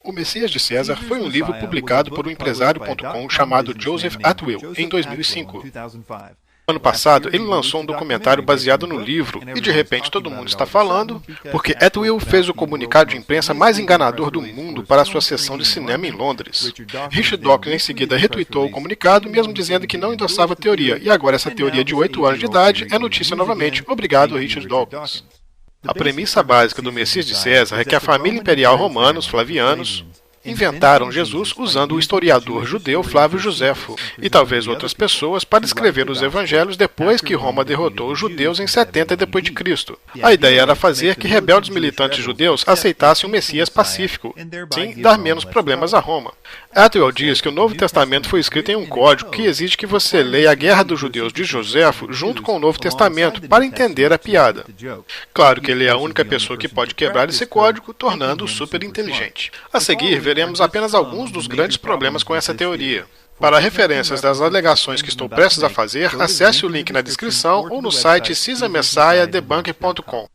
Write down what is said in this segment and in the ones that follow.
O Messias de César foi um livro publicado por um empresário.com chamado Joseph Atwill em 2005. Ano passado, ele lançou um documentário baseado no livro, e de repente todo mundo está falando, porque Atwill fez o comunicado de imprensa mais enganador do mundo para a sua sessão de cinema em Londres. Richard Dawkins em seguida retweetou o comunicado, mesmo dizendo que não endossava a teoria, e agora essa teoria de 8 anos de idade é notícia novamente. Obrigado, Richard Dawkins. A premissa básica do Messias de César é que a família imperial romana, os Flavianos, inventaram Jesus usando o historiador judeu Flávio Joséfo e talvez outras pessoas para escrever os evangelhos depois que Roma derrotou os judeus em 70 d.C. A ideia era fazer que rebeldes militantes judeus aceitassem o Messias pacífico, sim, dar menos problemas a Roma. Atwill diz que o Novo Testamento foi escrito em um código que exige que você leia a Guerra dos Judeus de Joséfo junto com o Novo Testamento para entender a piada. Claro que ele é a única pessoa que pode quebrar esse código, tornando-o super inteligente. A seguir, veremos apenas alguns dos grandes problemas com essa teoria. Para referências das alegações que estou prestes a fazer, acesse o link na descrição ou no site caesarmessiahdebunker.com.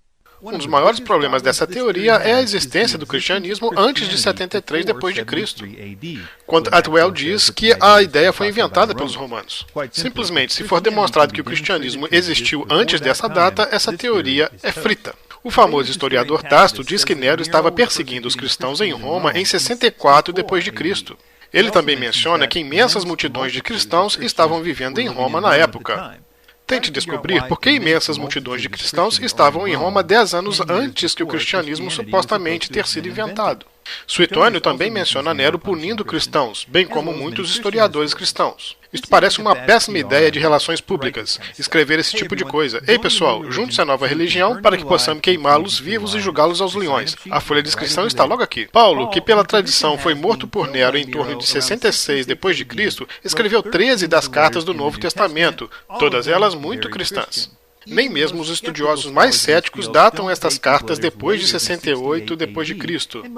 Um dos maiores problemas dessa teoria é a existência do cristianismo antes de 73 d.C., quando Atwill diz que a ideia foi inventada pelos romanos. Simplesmente, se for demonstrado que o cristianismo existiu antes dessa data, essa teoria é frita. O famoso historiador Tácito diz que Nero estava perseguindo os cristãos em Roma em 64 d.C. Ele também menciona que imensas multidões de cristãos estavam vivendo em Roma na época. Tente descobrir por que imensas multidões de cristãos estavam em Roma 10 anos antes que o cristianismo supostamente ter sido inventado. Suetônio também menciona Nero punindo cristãos, bem como muitos historiadores cristãos. Isto parece uma péssima ideia de relações públicas, escrever esse tipo de coisa. Ei pessoal, junte-se à nova religião para que possamos queimá-los vivos e julgá-los aos leões. A folha de inscrição está logo aqui. Paulo, que pela tradição foi morto por Nero em torno de 66 d.C., escreveu 13 das cartas do Novo Testamento, todas elas muito cristãs. Nem mesmo os estudiosos mais céticos datam estas cartas depois de 68 d.C.,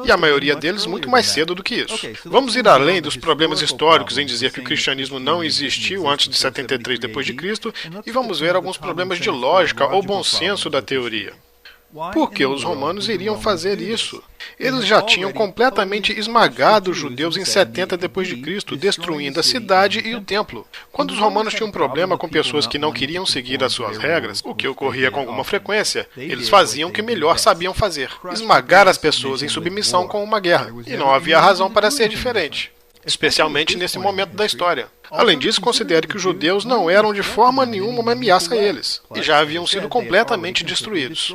e a maioria deles muito mais cedo do que isso. Vamos ir além dos problemas históricos em dizer que o cristianismo não existiu antes de 73 d.C. e vamos ver alguns problemas de lógica ou bom senso da teoria. Por que os romanos iriam fazer isso? Eles já tinham completamente esmagado os judeus em 70 d.C., destruindo a cidade e o templo. Quando os romanos tinham um problema com pessoas que não queriam seguir as suas regras, o que ocorria com alguma frequência, eles faziam o que melhor sabiam fazer: esmagar as pessoas em submissão com uma guerra. E não havia razão para ser diferente, especialmente nesse momento da história. Além disso, considere que os judeus não eram de forma nenhuma uma ameaça a eles, e já haviam sido completamente destruídos.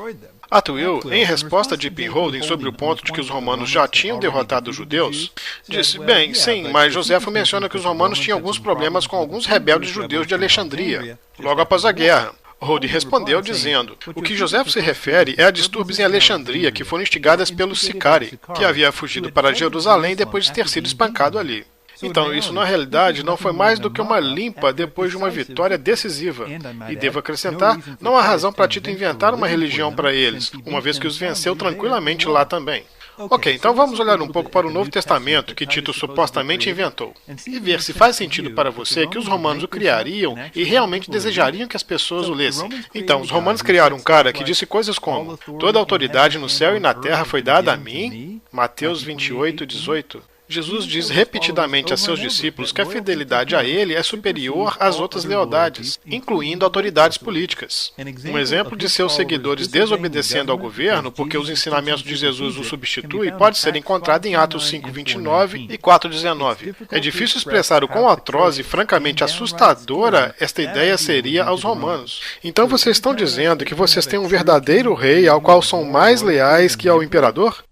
Atwill, em resposta a J.P. Holden sobre o ponto de que os romanos já tinham derrotado os judeus, disse, bem, sim, mas Joséfo menciona que os romanos tinham alguns problemas com alguns rebeldes judeus de Alexandria, logo após a guerra. Holden respondeu dizendo, o que Joséfo se refere é a distúrbios em Alexandria que foram instigadas pelo Sicari, que havia fugido para Jerusalém depois de ter sido espancado ali. Então, isso na realidade não foi mais do que uma limpa depois de uma vitória decisiva. E devo acrescentar, não há razão para Tito inventar uma religião para eles, uma vez que os venceu tranquilamente lá também. Ok, então vamos olhar um pouco para o Novo Testamento que Tito supostamente inventou e ver se faz sentido para você que os romanos o criariam e realmente desejariam que as pessoas o lessem. Então, os romanos criaram um cara que disse coisas como: toda a autoridade no céu e na terra foi dada a mim, Mateus 28:18. Jesus diz repetidamente a seus discípulos que a fidelidade a ele é superior às outras lealdades, incluindo autoridades políticas. Um exemplo de seus seguidores desobedecendo ao governo, porque os ensinamentos de Jesus o substituem, pode ser encontrado em Atos 5:29 e 4:19. É difícil expressar o quão atroz e francamente assustadora esta ideia seria aos romanos. Então vocês estão dizendo que vocês têm um verdadeiro rei ao qual são mais leais que ao imperador?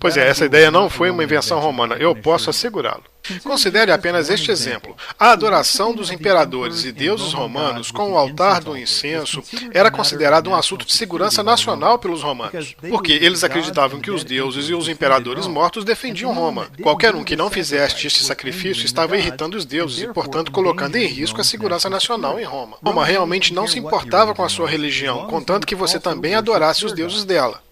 Pois é, essa ideia não foi uma invenção romana, eu posso assegurá-lo. Considere apenas este exemplo. A adoração dos imperadores e deuses romanos com o altar do incenso era considerado um assunto de segurança nacional pelos romanos, porque eles acreditavam que os deuses e os imperadores mortos defendiam Roma. Qualquer um que não fizesse este sacrifício estava irritando os deuses e, portanto, colocando em risco a segurança nacional em Roma. Roma realmente não se importava com a sua religião, contanto que você também adorasse os deuses dela.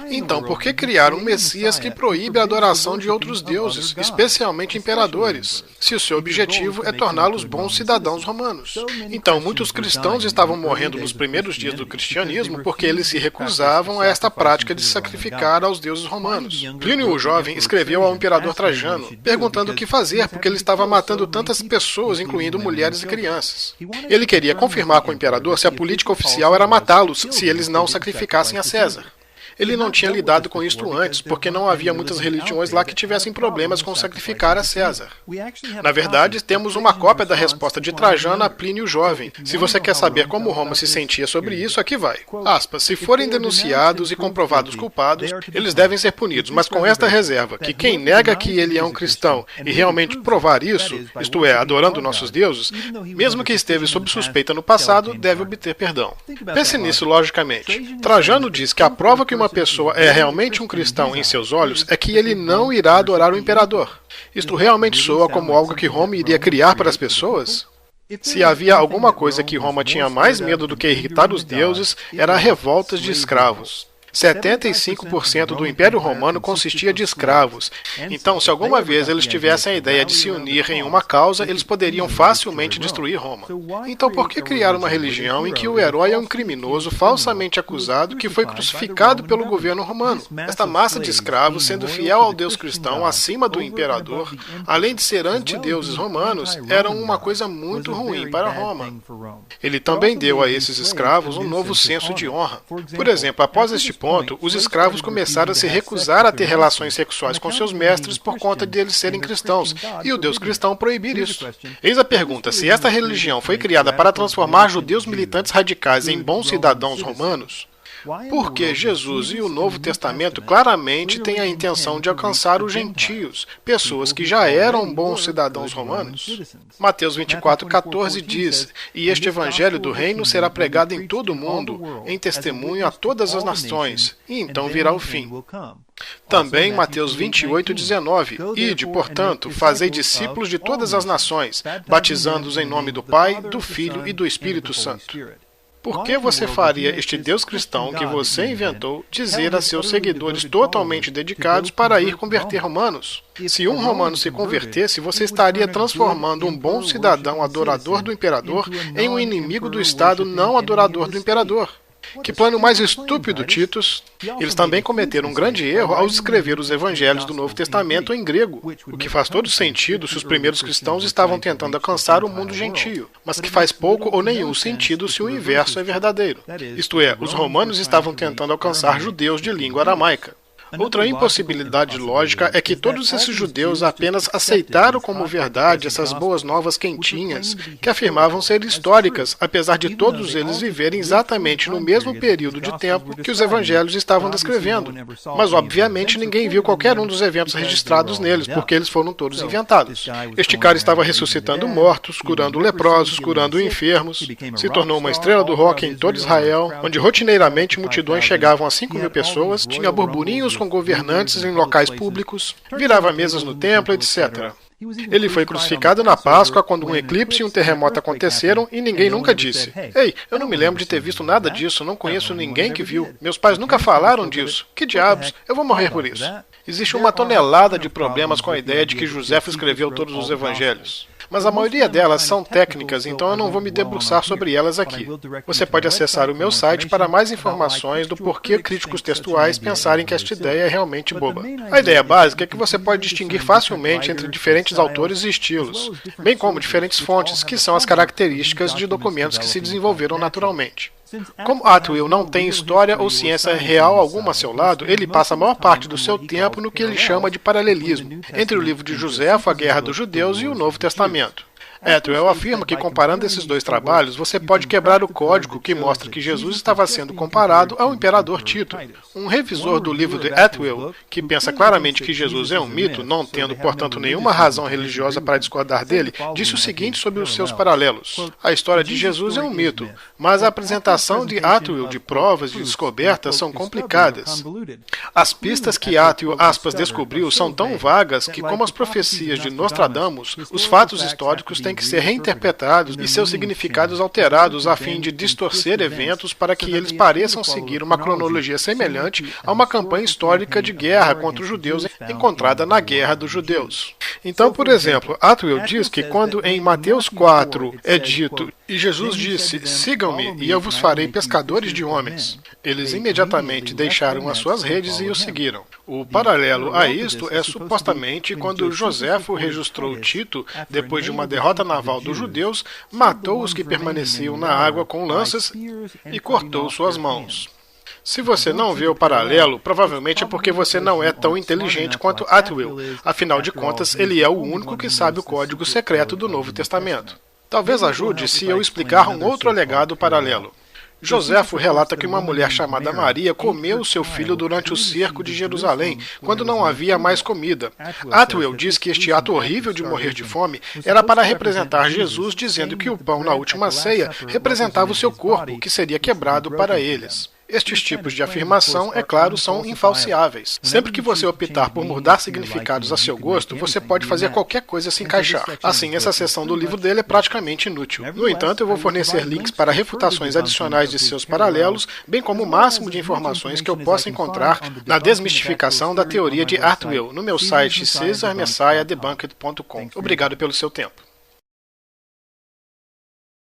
Então, por que criar um Messias que proíbe a adoração de outros deuses, especialmente imperadores, se o seu objetivo é torná-los bons cidadãos romanos? Então, muitos cristãos estavam morrendo nos primeiros dias do cristianismo porque eles se recusavam a esta prática de sacrificar aos deuses romanos. Plínio o Jovem escreveu ao imperador Trajano, perguntando o que fazer porque ele estava matando tantas pessoas, incluindo mulheres e crianças. Ele queria confirmar com o imperador se a política oficial era matá-los se eles não sacrificassem a César. Ele não tinha lidado com isto antes, porque não havia muitas religiões lá que tivessem problemas com sacrificar a César. Na verdade, temos uma cópia da resposta de Trajano a Plínio o Jovem. Se você quer saber como Roma se sentia sobre isso, aqui vai. Aspas, se forem denunciados e comprovados culpados, eles devem ser punidos, mas com esta reserva, que quem nega que ele é um cristão e realmente provar isso, isto é, adorando nossos deuses, mesmo que esteve sob suspeita no passado, deve obter perdão. Pense nisso logicamente. Trajano diz que a prova que uma pessoa é realmente um cristão em seus olhos é que ele não irá adorar o imperador. Isto realmente soa como algo que Roma iria criar para as pessoas? Se havia alguma coisa que Roma tinha mais medo do que irritar os deuses, era revoltas de escravos. 75% do Império Romano consistia de escravos. Então, se alguma vez eles tivessem a ideia de se unir em uma causa, eles poderiam facilmente destruir Roma. Então, por que criar uma religião em que o herói é um criminoso falsamente acusado que foi crucificado pelo governo romano? Esta massa de escravos, sendo fiel ao Deus cristão acima do imperador, além de ser antideuses romanos, eram uma coisa muito ruim para Roma. Ele também deu a esses escravos um novo senso de honra. Por exemplo, após este ponto, os escravos começaram a se recusar a ter relações sexuais com seus mestres por conta de eles serem cristãos, e o Deus cristão proibir isso. Eis a pergunta, se esta religião foi criada para transformar judeus militantes radicais em bons cidadãos romanos, porque Jesus e o Novo Testamento claramente têm a intenção de alcançar os gentios, pessoas que já eram bons cidadãos romanos. Mateus 24:14 diz, e este evangelho do reino será pregado em todo o mundo, em testemunho a todas as nações, e então virá o fim. Também Mateus 28:19, ide, portanto, fazei discípulos de todas as nações, batizando-os em nome do Pai, do Filho e do Espírito Santo. Por que você faria este Deus cristão que você inventou dizer a seus seguidores totalmente dedicados para ir converter romanos? Se um romano se convertesse, você estaria transformando um bom cidadão adorador do imperador em um inimigo do Estado não adorador do imperador. Que plano mais estúpido, Titus! Eles também cometeram um grande erro ao escrever os evangelhos do Novo Testamento em grego, o que faz todo sentido se os primeiros cristãos estavam tentando alcançar o mundo gentio, mas que faz pouco ou nenhum sentido se o inverso é verdadeiro. Isto é, os romanos estavam tentando alcançar judeus de língua aramaica. Outra impossibilidade lógica é que todos esses judeus apenas aceitaram como verdade essas boas novas quentinhas, que afirmavam ser históricas, apesar de todos eles viverem exatamente no mesmo período de tempo que os evangelhos estavam descrevendo. Mas, obviamente, ninguém viu qualquer um dos eventos registrados neles, porque eles foram todos inventados. Este cara estava ressuscitando mortos, curando leprosos, curando enfermos, se tornou uma estrela do rock em todo Israel, onde rotineiramente multidões chegavam a 5.000 pessoas, tinha burburinhos com governantes em locais públicos, virava mesas no templo, etc. Ele foi crucificado na Páscoa quando um eclipse e um terremoto aconteceram e ninguém nunca disse: ei, eu não me lembro de ter visto nada disso, não conheço ninguém que viu. Meus pais nunca falaram disso. Que diabos, eu vou morrer por isso. Existe uma tonelada de problemas com a ideia de que Joséfo escreveu todos os evangelhos. Mas a maioria delas são técnicas, então eu não vou me debruçar sobre elas aqui. Você pode acessar o meu site para mais informações do porquê críticos textuais pensarem que esta ideia é realmente boba. A ideia básica é que você pode distinguir facilmente entre diferentes autores e estilos, bem como diferentes fontes, que são as características de documentos que se desenvolveram naturalmente. Como Atwill não tem história ou ciência real alguma a seu lado, ele passa a maior parte do seu tempo no que ele chama de paralelismo, entre o livro de Joséfo, a Guerra dos Judeus, e o Novo Testamento. Atwill afirma que, comparando esses dois trabalhos, você pode quebrar o código que mostra que Jesus estava sendo comparado ao imperador Tito. Um revisor do livro de Atwill, que pensa claramente que Jesus é um mito, não tendo, portanto, nenhuma razão religiosa para discordar dele, disse o seguinte sobre os seus paralelos. A história de Jesus é um mito, mas a apresentação de Atwill de provas e descobertas são complicadas. As pistas que Atwill, aspas, descobriu são tão vagas que, como as profecias de Nostradamus, os fatos históricos têm que ser reinterpretados e seus significados alterados a fim de distorcer eventos para que eles pareçam seguir uma cronologia semelhante a uma campanha histórica de guerra contra os judeus encontrada na Guerra dos Judeus. Então, por exemplo, Atwill diz que quando em Mateus 4 é dito e Jesus disse, sigam-me e eu vos farei pescadores de homens, eles imediatamente deixaram as suas redes e o seguiram. O paralelo a isto é supostamente quando Joséfo registrou Tito, depois de uma derrota naval dos judeus, matou os que permaneciam na água com lanças e cortou suas mãos. Se você não vê o paralelo, provavelmente é porque você não é tão inteligente quanto Atwill. Afinal de contas, ele é o único que sabe o código secreto do Novo Testamento. Talvez ajude se eu explicar um outro alegado paralelo. Joséfo relata que uma mulher chamada Maria comeu seu filho durante o cerco de Jerusalém, quando não havia mais comida. Atwill diz que este ato horrível de morrer de fome era para representar Jesus dizendo que o pão na última ceia representava o seu corpo, que seria quebrado para eles. Estes tipos de afirmação, é claro, são infalciáveis. Sempre que você optar por mudar significados a seu gosto, você pode fazer qualquer coisa se encaixar. Assim, essa seção do livro dele é praticamente inútil. No entanto, eu vou fornecer links para refutações adicionais de seus paralelos, bem como o máximo de informações que eu possa encontrar na desmistificação da teoria de Atwill no meu site caesarmessiahdebunked.com. Obrigado pelo seu tempo.